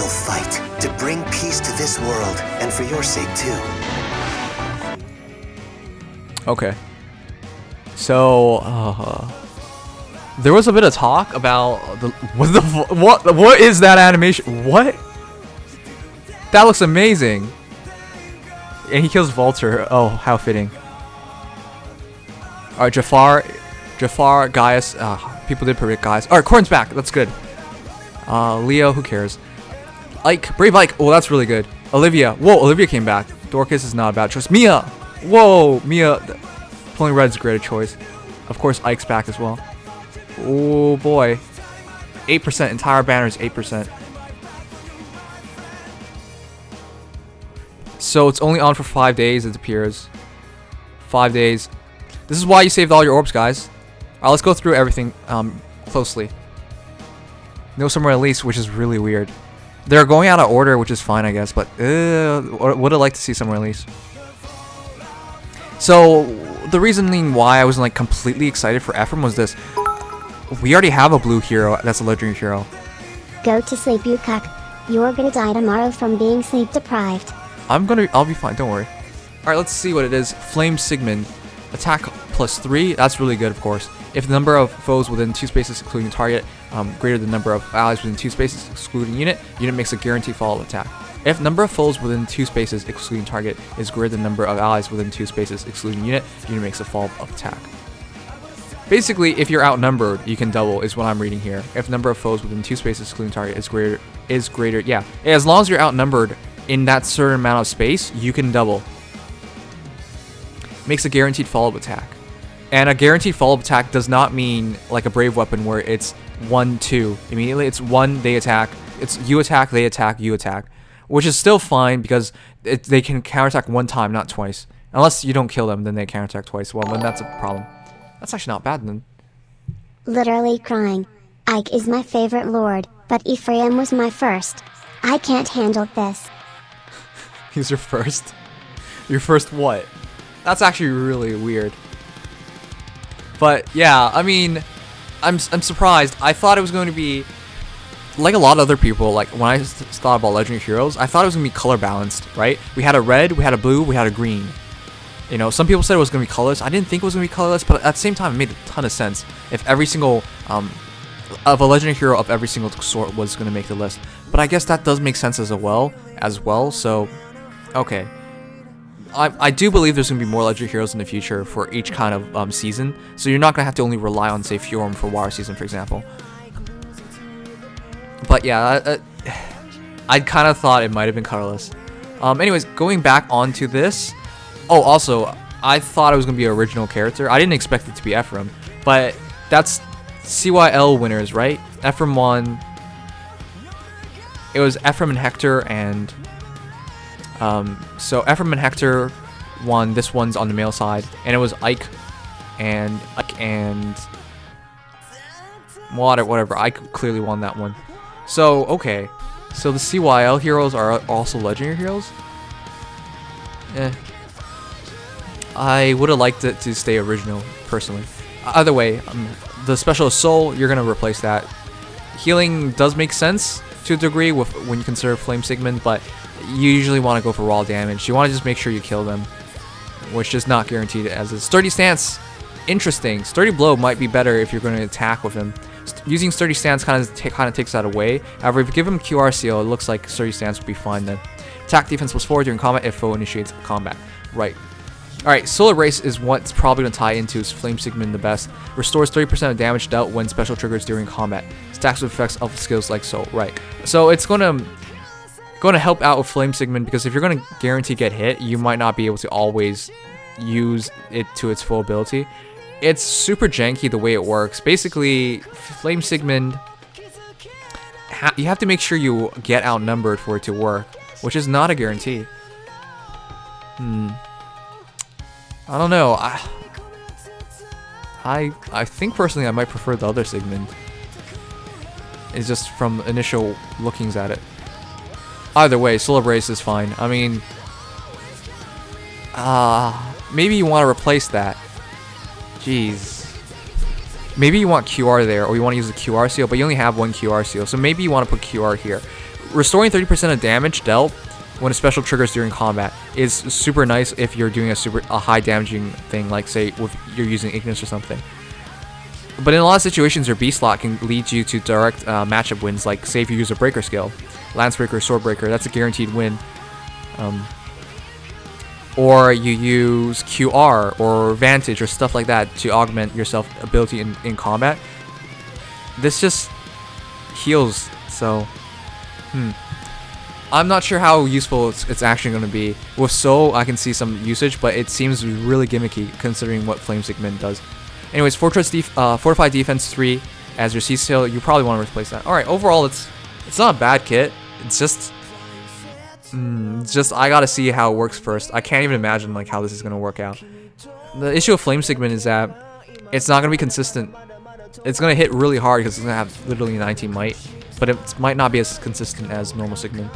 will fight to bring peace to this world, and for your sake too. Okay. So, there was a bit of talk about what is that animation? What? That looks amazing. And he kills Volter. Oh, how fitting. Alright, Jafar, Gaius. People did predict Gaius. Alright, Corrin's back. That's good. Leo, who cares? Ike, Brave Ike. Oh, that's really good. Olivia. Whoa, Olivia came back. Dorcas is not a bad choice. Mia. Whoa, Mia. Pulling Red's a great choice. Of course, Ike's back as well. Oh boy. 8%. Entire banner is 8%. So it's only on for 5 days, it appears. 5 days. This is why you saved all your orbs, guys. Alright, let's go through everything closely. No summer release, which is really weird. They're going out of order, which is fine, I guess. But would have liked to see summer release. So the reasoning why I wasn't like completely excited for Ephraim was this: we already have a blue hero that's a legendary hero. Go to sleep, you cuck. You're gonna die tomorrow from being sleep deprived. I'll be fine. Don't worry. All right, let's see what it is. Flame Sigmund, attack +3. That's really good, of course. If the number of foes within 2 spaces, including target, greater than the number of allies within 2 spaces, excluding unit makes a guaranteed follow-up attack. If number of foes within 2 spaces, excluding target, is greater than number of allies within 2 spaces, excluding unit makes a follow-up attack. Basically, if you're outnumbered, you can double, is what I'm reading here. If number of foes within 2 spaces, excluding target, is greater, yeah. As long as you're outnumbered in that certain amount of space, you can double. Makes a guaranteed follow-up attack. And a guaranteed follow-up attack does not mean like a brave weapon where it's 1-2 immediately. It's 1, they attack. It's you attack, they attack, you attack. Which is still fine because they can counterattack 1 time, not twice. Unless you don't kill them, then they counterattack twice. Well, then that's a problem. That's actually not bad then. Literally crying. Ike is my favorite lord, but Ephraim was my first. I can't handle this. He's your first? Your first what? That's actually really weird. But yeah, I mean, I'm surprised. I thought it was going to be like a lot of other people. Like when I thought about legendary heroes, I thought it was gonna be color balanced, right? We had a red, we had a blue, we had a green. You know, some people said it was gonna be colorless. I didn't think it was gonna be colorless, but at the same time, it made a ton of sense if every single of a legendary hero of every single sort was gonna make the list. But I guess that does make sense as well. So, okay. I do believe there's going to be more legendary heroes in the future for each kind of season, so you're not going to have to only rely on, say, Ephraim for water season, for example. But yeah, I kind of thought it might have been colorless. Anyways, going back onto this. Oh, also, I thought it was going to be an original character. I didn't expect it to be Ephraim, but that's CYL winners, right? Ephraim won. It was Ephraim and Hector, and so Ephraim and Hector won. This one's on the male side, and it was Ike and whatever. Ike clearly won that one. So okay, so the CYL heroes are also legendary heroes. I would have liked it to stay original personally. Either way, the special soul, you're gonna replace that. Healing does make sense to a degree with when you consider Flame Sigmund, but you usually want to go for raw damage. You want to just make sure you kill them, which is not guaranteed as a Sturdy Stance. Interesting. Sturdy Blow might be better if you're going to attack with him. Using Sturdy Stance kind of takes that away. However, if you give him QR Seal, it looks like Sturdy Stance would be fine then. Attack defense +4 during combat if foe initiates combat. Right. Alright, Solar Race is what's probably going to tie into is Flame Sigmund the best. Restores 30% of damage dealt when special triggers during combat. Stacks with effects of skills like so. Right. So it's going to help out with Flame Sigmund because if you're going to guarantee get hit, you might not be able to always use it to its full ability. It's super janky the way it works. Basically, Flame Sigmund, you have to make sure you get outnumbered for it to work, which is not a guarantee. I don't know. I think personally I might prefer the other Sigmund. It's just from initial lookings at it. Either way, Solar Brace is fine. I mean, maybe you want to replace that. Jeez. Maybe you want QR there, or you want to use a QR seal, but you only have one QR seal, so maybe you want to put QR here. restoring 30% of damage dealt when a special triggers during combat is super nice if you're doing a high damaging thing, like say if you're using Ignis or something. But in a lot of situations, your B slot can lead you to direct matchup wins, like say if you use a breaker skill, Lance Breaker, Sword Breaker, that's a guaranteed win. Or you use QR or Vantage or stuff like that to augment your self ability in combat. This just heals, so I'm not sure how useful it's actually going to be. With Soul, I can see some usage, but it seems really gimmicky considering what Flame Sigmund does. Anyways, Fortified Defense 3 as your C-Skill, you probably want to replace that. Alright, overall, it's not a bad kit. It's just I gotta see how it works first. I can't even imagine like how this is gonna work out. The issue of Flame Sigmund is that it's not gonna be consistent. It's gonna hit really hard because it's gonna have literally 19 might, but it might not be as consistent as normal Sigmund.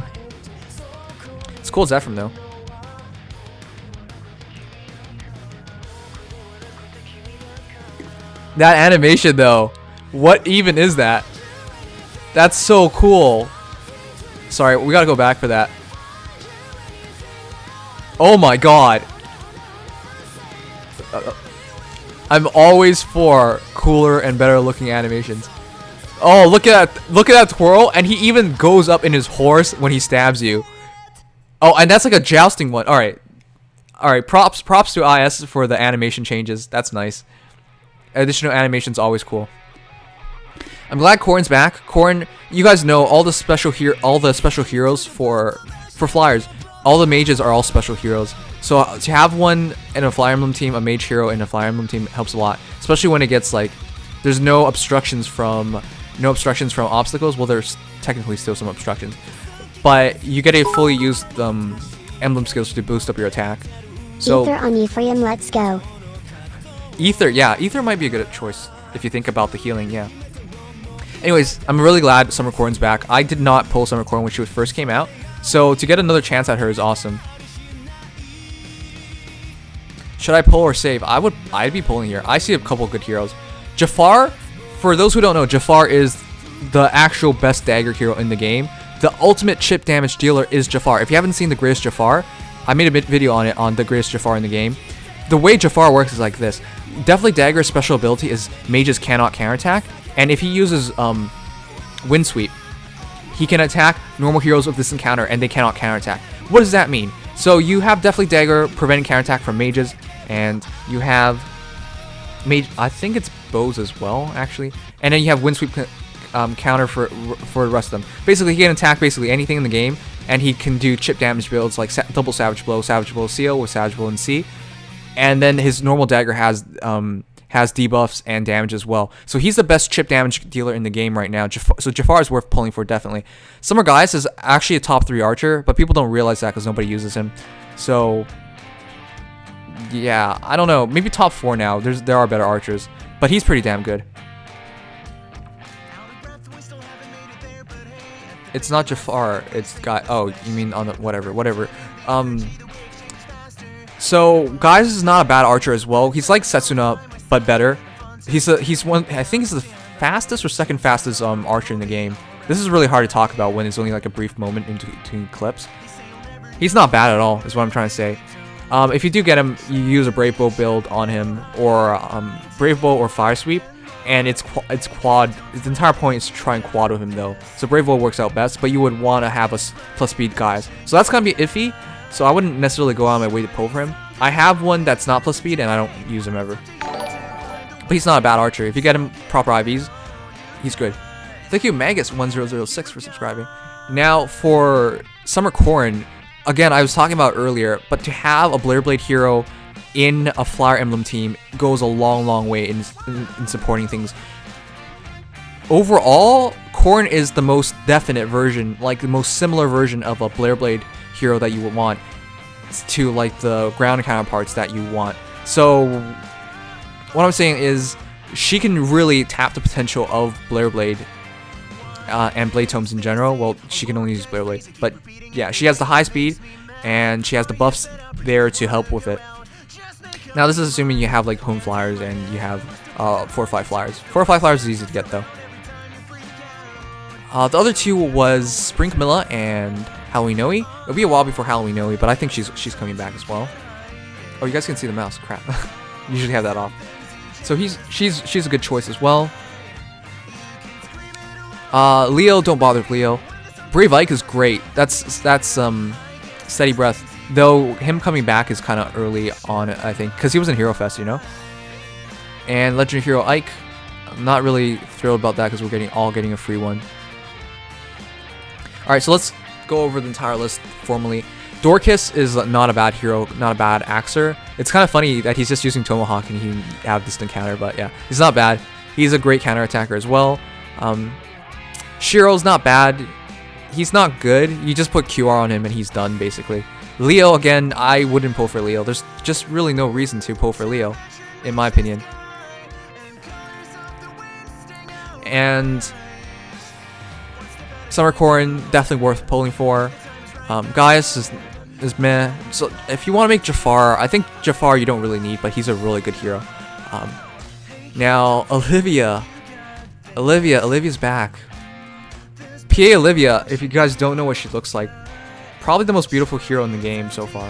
It's cool as Ephraim though. That animation though, what even is that? That's so cool. Sorry, we gotta go back for that. Oh my god. I'm always for cooler and better looking animations. Oh, look at that twirl, and he even goes up in his horse when he stabs you. Oh, and that's like a jousting one. All right. Props to IS for the animation changes. That's nice. Additional animation's always cool. I'm glad Corrin's back. Corrin, you guys know all the special heroes for flyers. All the mages are all special heroes. So to have one in a Fire Emblem team, a mage hero in a Fire Emblem team helps a lot. Especially when it gets like there's no obstructions from obstacles. Well, there's technically still some obstructions, but you get a fully used emblem skills to boost up your attack. So Ether on Ephraim, let's go. Ether, yeah, Ether might be a good choice if you think about the healing, yeah. Anyways, I'm really glad Summer Corrin's back. I did not pull Summer Corrin when she first came out, so to get another chance at her is awesome. Should I pull or save? I'd be pulling here. I see a couple good heroes. Jafar, for those who don't know, Jafar is the actual best dagger hero in the game. The ultimate chip damage dealer is Jafar. If you haven't seen the greatest Jafar, I made a video on it on the greatest Jafar in the game. The way Jafar works is like this. Definitely Dagger's special ability is mages cannot counterattack, and if he uses Wind Sweep, he can attack normal heroes with this encounter and they cannot counterattack. What does that mean? So you have Deathly Dagger preventing counterattack from mages, and you have I think it's bows as well actually, and then you have Wind Sweep counter for the rest of them. Basically, he can attack basically anything in the game, and he can do chip damage builds like double Savage Blow Seal with Savage Blow and C. And then his normal dagger has debuffs and damage as well. So he's the best chip damage dealer in the game right now. So Jafar is worth pulling for definitely. Summer Gaius is actually a top 3 archer, but people don't realize that because nobody uses him. So yeah, I don't know. Maybe top 4 now. There are better archers, but he's pretty damn good. It's not Jafar. It's Guy. Oh, you mean on the whatever. So Gaius is not a bad archer as well. He's like Setsuna, but better. He's one. I think he's the fastest or second fastest archer in the game. This is really hard to talk about when it's only like a brief moment in between clips. He's not bad at all, is what I'm trying to say. If you do get him, you use a Brave Bow build on him, or Brave Bow or Fire Sweep, and it's quad. The entire point is to try and quad with him though. So Brave Bow works out best, but you would want to have a plus speed Gaius. So that's gonna be iffy. So I wouldn't necessarily go out of my way to pull for him. I have one that's not plus speed, and I don't use him ever. But he's not a bad archer. If you get him proper IVs, he's good. Thank you, Magus1006 for subscribing. Now for Summer Corrin, again, I was talking about earlier, but to have a Blade hero in a Fire Emblem team goes a long way in supporting things. Overall, Corrin is the most definite version, like the most similar version of a Blade hero that you would want to like the ground counterparts that you want. So what I'm saying is she can really tap the potential of Blade and Blade Tomes in general. Well, she can only use Blade, but yeah, she has the high speed and she has the buffs there to help with it. Now this is assuming you have like home flyers and you have 4 or 5 flyers. 4 or 5 flyers is easy to get though. The other two was Spring Camilla and Halloween-Noe. It'll be a while before Halloween-Noe, but I think she's coming back as well. Oh, you guys can see the mouse. Crap. Usually have that off. So she's a good choice as well. Leo, don't bother with Leo. Brave Ike is great. That's Steady Breath. Though him coming back is kind of early on, I think, because he was in Hero Fest, you know. And Legendary Hero Ike, I'm not really thrilled about that because we're all getting a free one. All right, so let's go over the entire list formally. Dorcas is not a bad hero, not a bad axer. It's kind of funny that he's just using Tomahawk and he have distant counter, but yeah, he's not bad. He's a great counter attacker as well. Shiro's not bad. He's not good. You just put QR on him and he's done, basically. Leo, again, I wouldn't pull for Leo. There's just really no reason to pull for Leo, in my opinion. And Summer Corrin, definitely worth pulling for. Gaius is meh. So if you want to make Jafar, I think Jafar you don't really need, but he's a really good hero. Now, Olivia's back. PA Olivia, if you guys don't know what she looks like, probably the most beautiful hero in the game so far.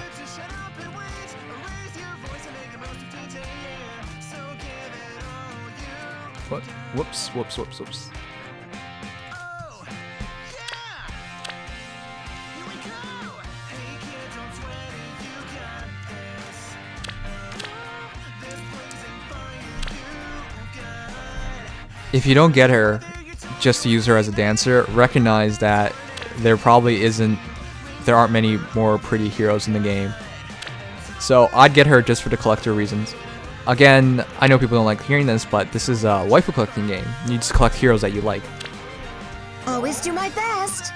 What? Whoops. If you don't get her just to use her as a dancer, recognize that there aren't many more pretty heroes in the game. So I'd get her just for the collector reasons. Again, I know people don't like hearing this, but this is a waifu collecting game. You just collect heroes that you like. Always do my best.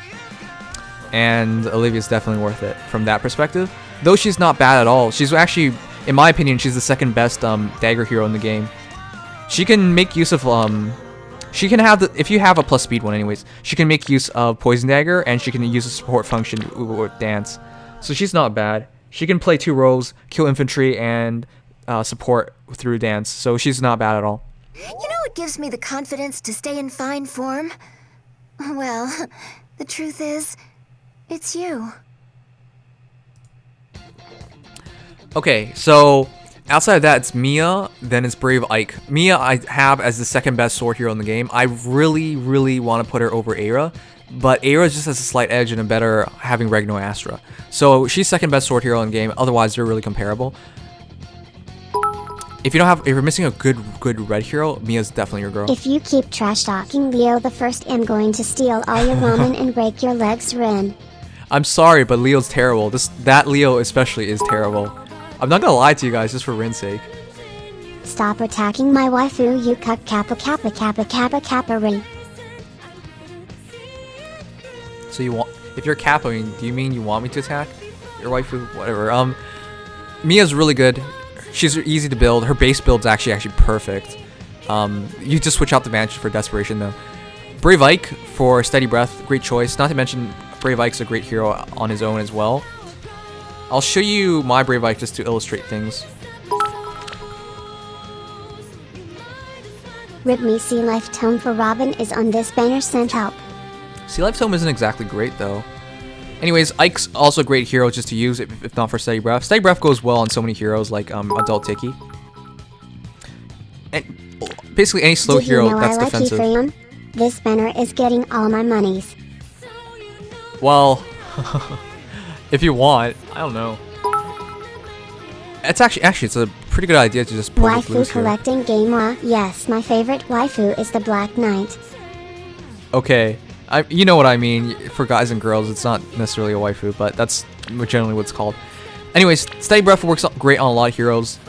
And Olivia's definitely worth it from that perspective. Though she's not bad at all. She's actually, in my opinion, she's the second best dagger hero in the game. She can make use of she can have if you have a plus speed one anyways, she can make use of Poison Dagger and she can use a support function with Dance. So she's not bad. She can play 2 roles, kill infantry and support through Dance. So she's not bad at all. You know what gives me the confidence to stay in fine form? Well, the truth is, it's you. Okay, so outside of that, it's Mia, then it's Brave Ike. Mia I have as the second best sword hero in the game. I really, really want to put her over Aira, but Aira just has a slight edge and a better having Regno Astra. So she's second best sword hero in the game, otherwise they're really comparable. If you're missing a good red hero, Mia's definitely your girl. If you keep trash talking Leo the First, I'm going to steal all your ramen and break your legs, Rin. I'm sorry, but Leo's terrible. That Leo especially is terrible. I'm not gonna lie to you guys just for Rin's sake. Stop attacking my waifu, you cuck kappa kappa kappa kappa kappa ri. So if you're Kappa, do you mean you want me to attack your waifu? Whatever. Mia's really good. She's easy to build. Her base build's actually perfect. You just switch out the Banshee for Desperation though. Brave Ike for Steady Breath, great choice. Not to mention Brave Ike's a great hero on his own as well. I'll show you my Brave Ike just to illustrate things. Rip me, Sea Life Tome for Robin is on this banner, sent help. Sea Life Tome isn't exactly great though. Anyways, Ike's also a great hero just to use if not for Steady Breath. Steady Breath goes well on so many heroes like Adult Tiki. And basically any slow hero that's defensive. Ephraim? This banner is getting all my monies. Well, if you want, I don't know. It's actually it's a pretty good idea to just pull the Waifu blues here. collecting game. Yes, my favorite waifu is the Black Knight. Okay, you know what I mean. For guys and girls, it's not necessarily a waifu, but that's generally what it's called. Anyways, Steady Breath works great on a lot of heroes.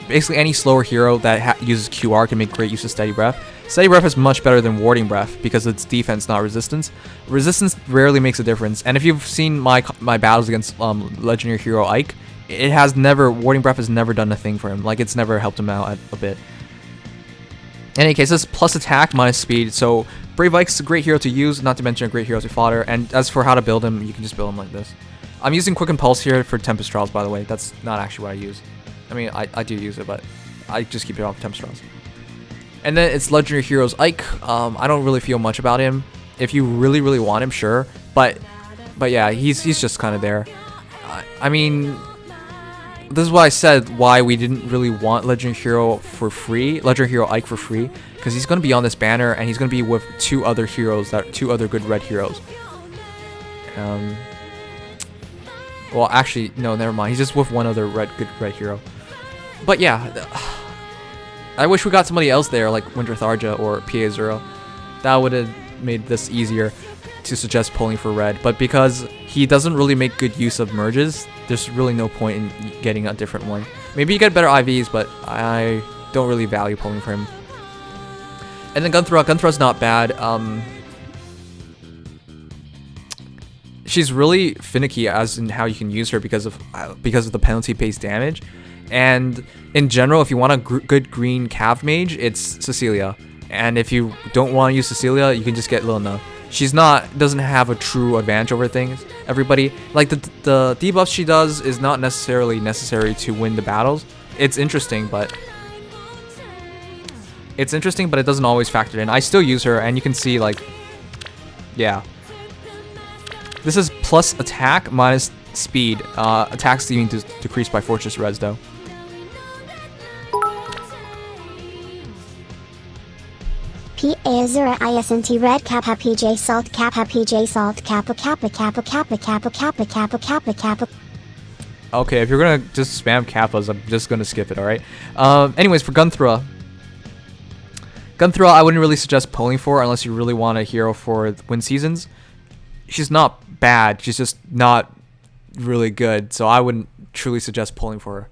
Basically, any slower hero that uses QR can make great use of Steady Breath. Steady Breath is much better than Warding Breath because it's defense, not resistance. Resistance rarely makes a difference, and if you've seen my battles against Legendary Hero Ike, Warding Breath has never done a thing for him. Like, it's never helped him out a bit. In any case, this is plus attack, minus speed, so Brave Ike's a great hero to use, not to mention a great hero to fodder, and as for how to build him, you can just build him like this. I'm using Quick Impulse here for Tempest Trials, by the way. That's not actually what I use. I mean, I do use it, but I just keep it off Tempest Trials. And then it's Legendary Heroes Ike. I don't really feel much about him. If you really want him, sure. But yeah, he's just kind of there. I mean, this is why I said why we didn't really want Legendary Hero for free, Legendary Hero Ike for free, because he's gonna be on this banner and he's gonna be with two other good red heroes. Well, actually, no, never mind. He's just with one other good red hero. But yeah, I wish we got somebody else there, like Winter Tharja or PA Zero. That would have made this easier to suggest pulling for red. But because he doesn't really make good use of merges, there's really no point in getting a different one. Maybe you get better IVs, but I don't really value pulling for him. And then Gunthra not bad. She's really finicky as in how you can use her because of the penalty-based damage. And in general, if you want a good green Cav mage, it's Cecilia. And if you don't want to use Cecilia, you can just get Lilna. She's doesn't have a true advantage over everybody. Like the debuffs she does is not necessarily necessary to win the battles. It's interesting, but it doesn't always factor in. I still use her, and you can see, like, yeah. This is plus attack minus speed. Attack speed decreased by Fortress Res, though. PA Azura ISNT Red Kappa PJ Salt Kappa PJ Salt Kappa Kappa Kappa Kappa Kappa Kappa Kappa Kappa Kappa. Okay, if you're gonna just spam Kappas, I'm just gonna skip it, alright? Anyways, for Gunthra, I wouldn't really suggest pulling for unless you really want a hero for win seasons. She's not bad, she's just not really good, so I wouldn't truly suggest pulling for her.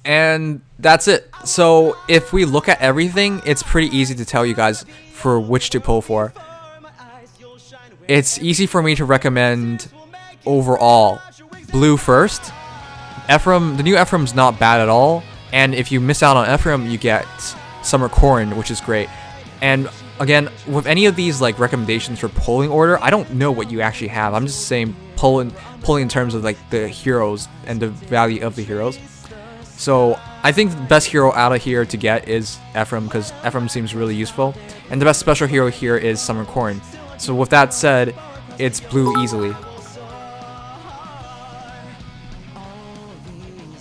And that's it. So if we look at everything, it's pretty easy to tell you guys for which to pull for. It's easy for me to recommend overall blue first. Ephraim, the new Ephraim's not bad at all. And if you miss out on Ephraim, you get Summer Corrin, which is great. And again, with any of these like recommendations for pulling order, I don't know what you actually have. I'm just saying pulling in terms of like the heroes and the value of the heroes. So I think the best hero out of here to get is Ephraim, because Ephraim seems really useful. And the best special hero here is Summer Corrin. So with that said, it's blue easily.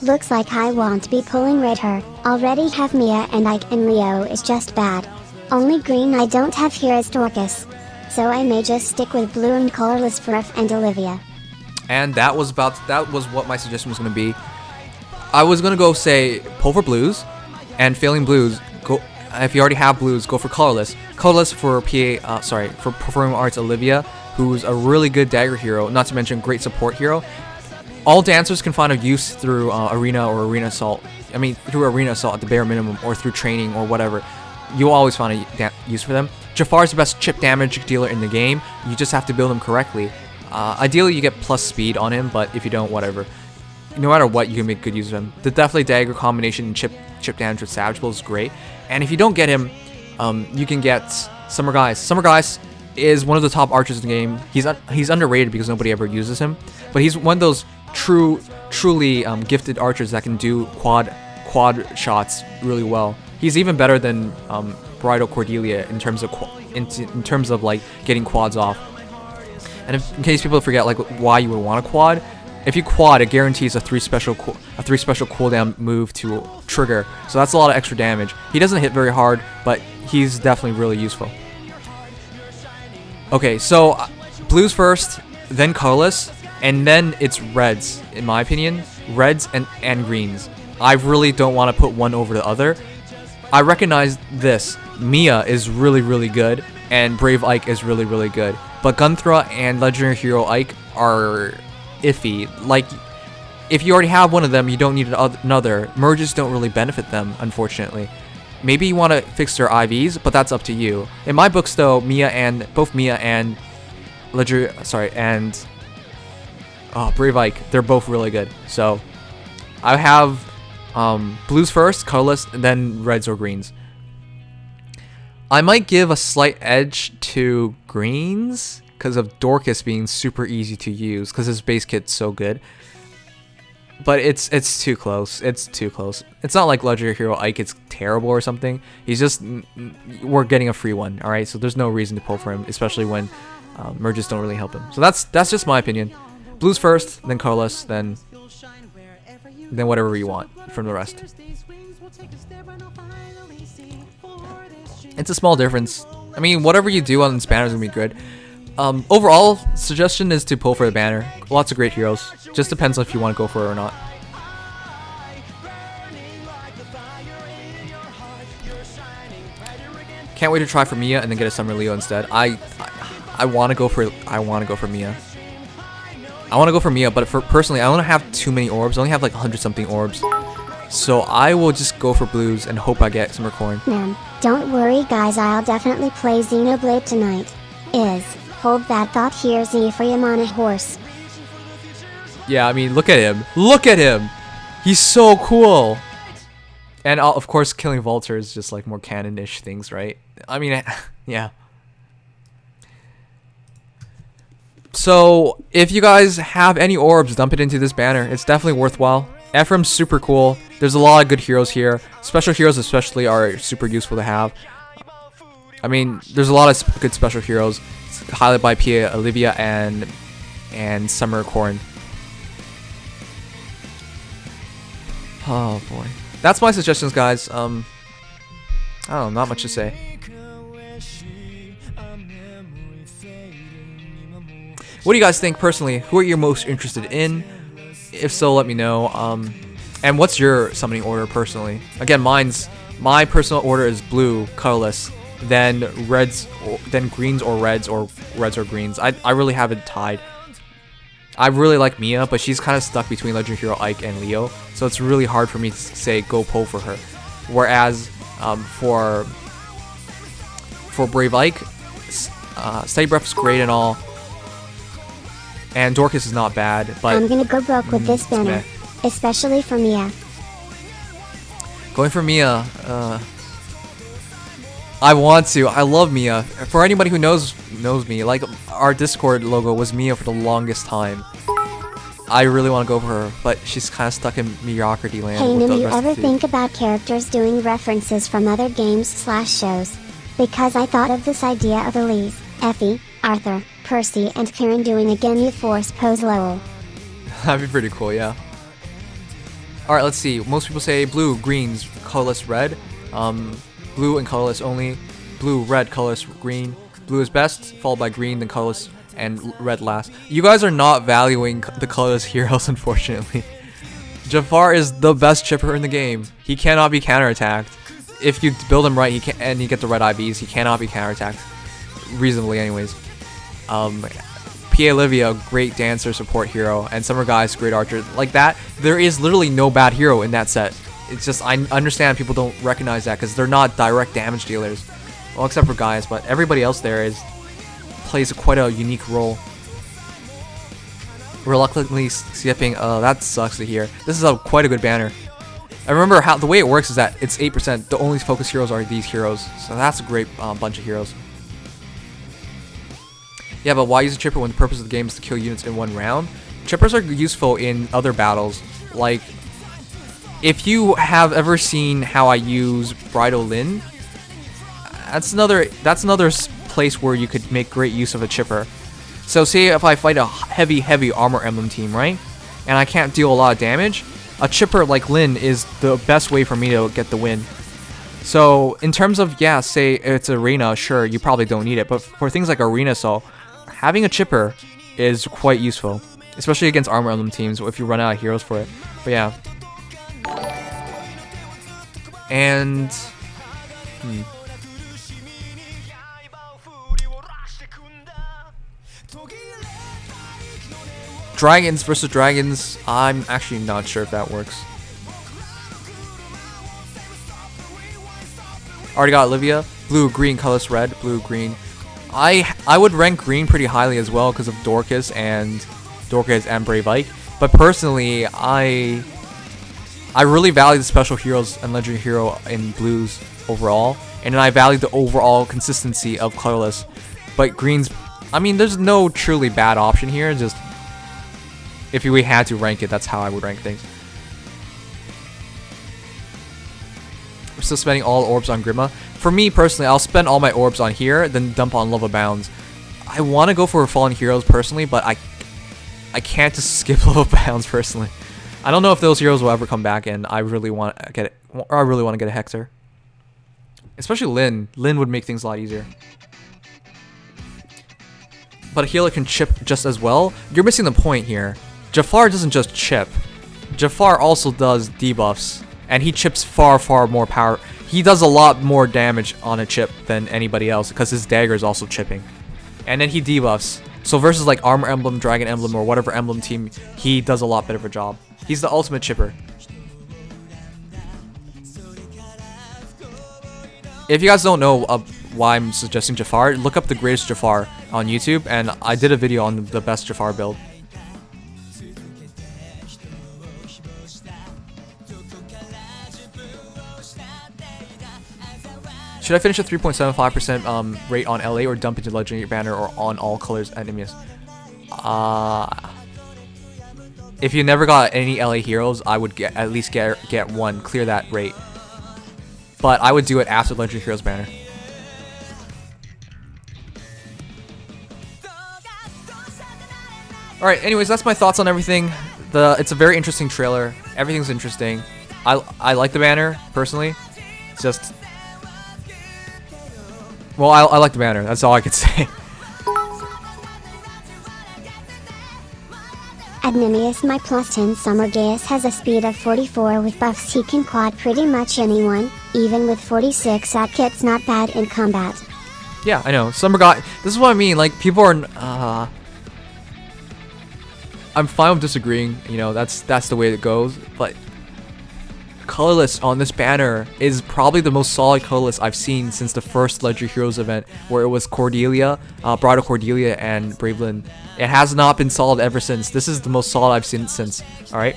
Looks like I won't be pulling red her. Already have Mia and Ike, and Leo is just bad. Only green I don't have here is Dorcas. So I may just stick with blue and colorless for F and Olivia. And that was what my suggestion was going to be. I was gonna go say pull for blues, and failing blues, go. If you already have blues, go for colorless. Colorless for for Performing Arts Olivia, who's a really good dagger hero, not to mention great support hero. All dancers can find a use through arena or arena assault. I mean, through arena assault at the bare minimum, or through training or whatever. You'll always find a use for them. Jafar's the best chip damage dealer in the game. You just have to build him correctly. Ideally, you get plus speed on him, but if you don't, whatever. No matter what, you can make good use of him. The Deathly Dagger combination and chip damage with Savage Blow is great. And if you don't get him, you can get Summer Guise. Summer Guise is one of the top archers in the game. He's underrated because nobody ever uses him. But he's one of those truly gifted archers that can do quad shots really well. He's even better than Bridal Cordelia in terms of like getting quads off. And in case people forget like why you would want a quad. If you quad, it guarantees a 3 special cooldown move to trigger, so that's a lot of extra damage. He doesn't hit very hard, but he's definitely really useful. Okay, so blues first, then colorless, and then it's reds, in my opinion. Reds and greens. I really don't want to put one over the other. I recognize this. Mia is really good, and Brave Ike is really good. But Gunthra and Legendary Hero Ike are iffy. Like, if you already have one of them, you don't need another. Merges don't really benefit them, unfortunately. Maybe you want to fix their IVs, but that's up to you. In my books, though, both Mia and Brave Ike, they're both really good. So I have blues first, colorless, and then reds or greens. I might give a slight edge to greens because of Dorcas being super easy to use because his base kit's so good. But it's too close. It's too close. It's not like Legendary Hero Ike is terrible or something. He's just, we're getting a free one, all right? So there's no reason to pull for him, especially when merges don't really help him. So that's just my opinion. Blues first, then colorless, then whatever you want from the rest. It's a small difference. I mean, whatever you do on this banner is gonna be good. Overall, suggestion is to pull for the banner. Lots of great heroes. Just depends on if you want to go for it or not. Can't wait to try for Mia and then get a Summer Leo instead. I want to go for Mia. I want to go for Mia, but personally, I don't have too many orbs. I only have like 100 something orbs. So I will just go for blues and hope I get Summer Corrin. Man, don't worry guys, I'll definitely play Xenoblade tonight. Hold that thought, here's Ephraim on a horse. Yeah, I mean, look at him. Look at him! He's so cool! And of course, killing Volter is just like more canon-ish things, right? I mean, yeah. So, if you guys have any orbs, dump it into this banner. It's definitely worthwhile. Ephraim's super cool. There's a lot of good heroes here. Special heroes especially are super useful to have. I mean, there's a lot of good special heroes. Highlighted by PA Olivia and Summer Corrin. Oh boy. That's my suggestions, guys. I don't know, not much to say. What do you guys think personally? Who are you most interested in? If so, let me know. And what's your summoning order personally? Again, my personal order is blue, colorless, then reds, then greens or reds or greens. I really have it tied. I really like Mia, but she's kind of stuck between Legendary Hero Ike and Leo, so it's really hard for me to say go pull for her. Whereas for Brave Ike, Steady Breath is great and all, and Dorcas is not bad, but I'm gonna go broke with this banner, especially for Mia. Going for Mia, I want to. I love Mia. For anybody who knows me, like our Discord logo was Mia for the longest time. I really want to go for her, but she's kind of stuck in mediocrity land. Hey with Nim, the you rest ever of the think about characters doing references from other games/shows? Because I thought of this idea of Elise, Effie, Arthur, Percy, and Karen doing a Ginyu Force pose lol. That'd be pretty cool, yeah. Alright, let's see. Most people say blue, greens, colorless, red. Blue and colorless only. Blue, red, colorless, green. Blue is best, followed by green, then colorless, and red last. You guys are not valuing the colorless heroes, unfortunately. Jafar is the best chipper in the game. He cannot be counterattacked. If you build him right, and you get the red IVs, he cannot be counterattacked. Reasonably, anyways. PA Olivia, great dancer, support hero, and Summer Guy's great archer. Like that, there is literally no bad hero in that set. It's just, I understand people don't recognize that because they're not direct damage dealers. Well, except for Guys, but everybody else there plays quite a unique role. Reluctantly skipping, that sucks to hear. This is quite a good banner. I remember the way it works is that it's 8%. The only focus heroes are these heroes, so that's a great bunch of heroes. Yeah, but why use a chipper when the purpose of the game is to kill units in one round? Chippers are useful in other battles, like if you have ever seen how I use Bridal Lin, that's another place where you could make great use of a chipper. So say if I fight a heavy armor emblem team, right? And I can't deal a lot of damage, a chipper like Lin is the best way for me to get the win. So in terms of, yeah, say it's arena, sure, you probably don't need it, but for things like arena, so having a chipper is quite useful, especially against armor emblem teams if you run out of heroes for it. But yeah. And Dragons versus dragons, I'm actually not sure if that works. Already got Olivia. Blue, green, colorless, red. Blue, green. I would rank green pretty highly as well because of Dorcas and Brave Ike. But personally, I really value the special heroes and legendary hero in blues overall, and then I value the overall consistency of colorless. But greens, I mean, there's no truly bad option here. Just If we had to rank it, that's how I would rank things. I'm still spending all orbs on Grima. For me personally, I'll spend all my orbs on here, then dump on Love Abounds. I want to go for Fallen Heroes personally, but I can't just skip Love Abounds personally. I don't know if those heroes will ever come back, and I really want to get it. Or I really want to get a Hector, especially Lyn. Lyn would make things a lot easier. But a healer can chip just as well. You're missing the point here. Jafar doesn't just chip. Jafar also does debuffs, and he chips far more power. He does a lot more damage on a chip than anybody else because his dagger is also chipping, and then he debuffs. So versus like Armor Emblem, Dragon Emblem, or whatever Emblem team, he does a lot better of a job. He's the ultimate chipper. If you guys don't know why I'm suggesting Jafar, look up the greatest Jafar on YouTube, and I did a video on the best Jafar build. Should I finish a 3.75% rate on LA or dump into Legendary Banner or on all colors enemies? If you never got any LA heroes, I would at least get one, clear that rate. But I would do it after Legendary Heroes Banner. Alright, anyways, that's my thoughts on everything. It's a very interesting trailer. Everything's interesting. I like the banner, personally. It's just... Well, I like the banner. That's all I could say. Adnimius, my plus 10 Summer Gaius has a speed of 44 with buffs. He can quad pretty much anyone, even with 46 at kit's not bad in combat. Yeah, I know. Summer got... This is what I mean, like, people are... I'm fine with disagreeing, you know, that's the way it goes, but... Colorless on this banner is probably the most solid colorless I've seen since the first Legendary Heroes event, where it was Cordelia, Bride of Cordelia, and Bravelyn. It has not been solid ever since. This is the most solid I've seen since. Alright?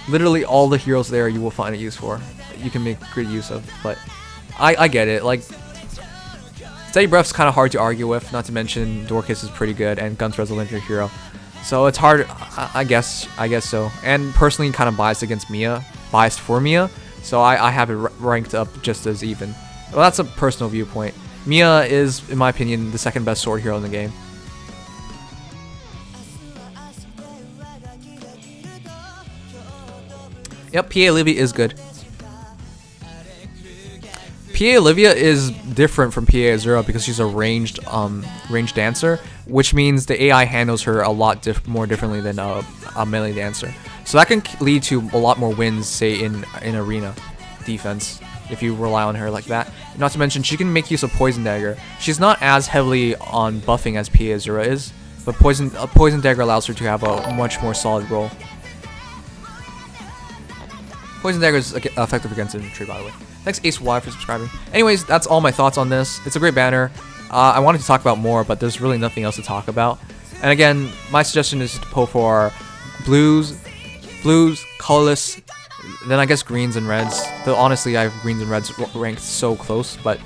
Literally all the heroes there you will find a use for. You can make good use of, but I get it. Like, Steady Breath's kind of hard to argue with, not to mention Dorcas is pretty good, and Gunther's a legendary hero. So it's hard, I guess so. And personally, kind of biased against Mia, biased for Mia, so I have it ranked up just as even. Well, that's a personal viewpoint. Mia is, in my opinion, the second best sword hero in the game. Yep, PA Olivia is good. PA Olivia is different from PA Azura because she's a ranged dancer, which means the AI handles her a lot more differently than a melee dancer. So that can lead to a lot more wins, say in arena defense, if you rely on her like that. Not to mention, she can make use of Poison Dagger. She's not as heavily on buffing as PA Azura is, but Poison Dagger allows her to have a much more solid role. Poison Dagger is effective against infantry, by the way. Thanks Ace Y for subscribing. Anyways, that's all my thoughts on this. It's a great banner. I wanted to talk about more, but there's really nothing else to talk about. And again, my suggestion is to pull for blues, colorless, then I guess greens and reds. Though honestly, I have greens and reds ranked so close, but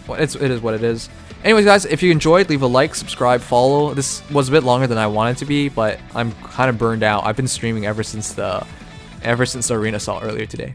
well, it is what it is. Anyways, guys, if you enjoyed, leave a like, subscribe, follow. This was a bit longer than I wanted to be, but I'm kind of burned out. I've been streaming ever since the arena assault earlier today.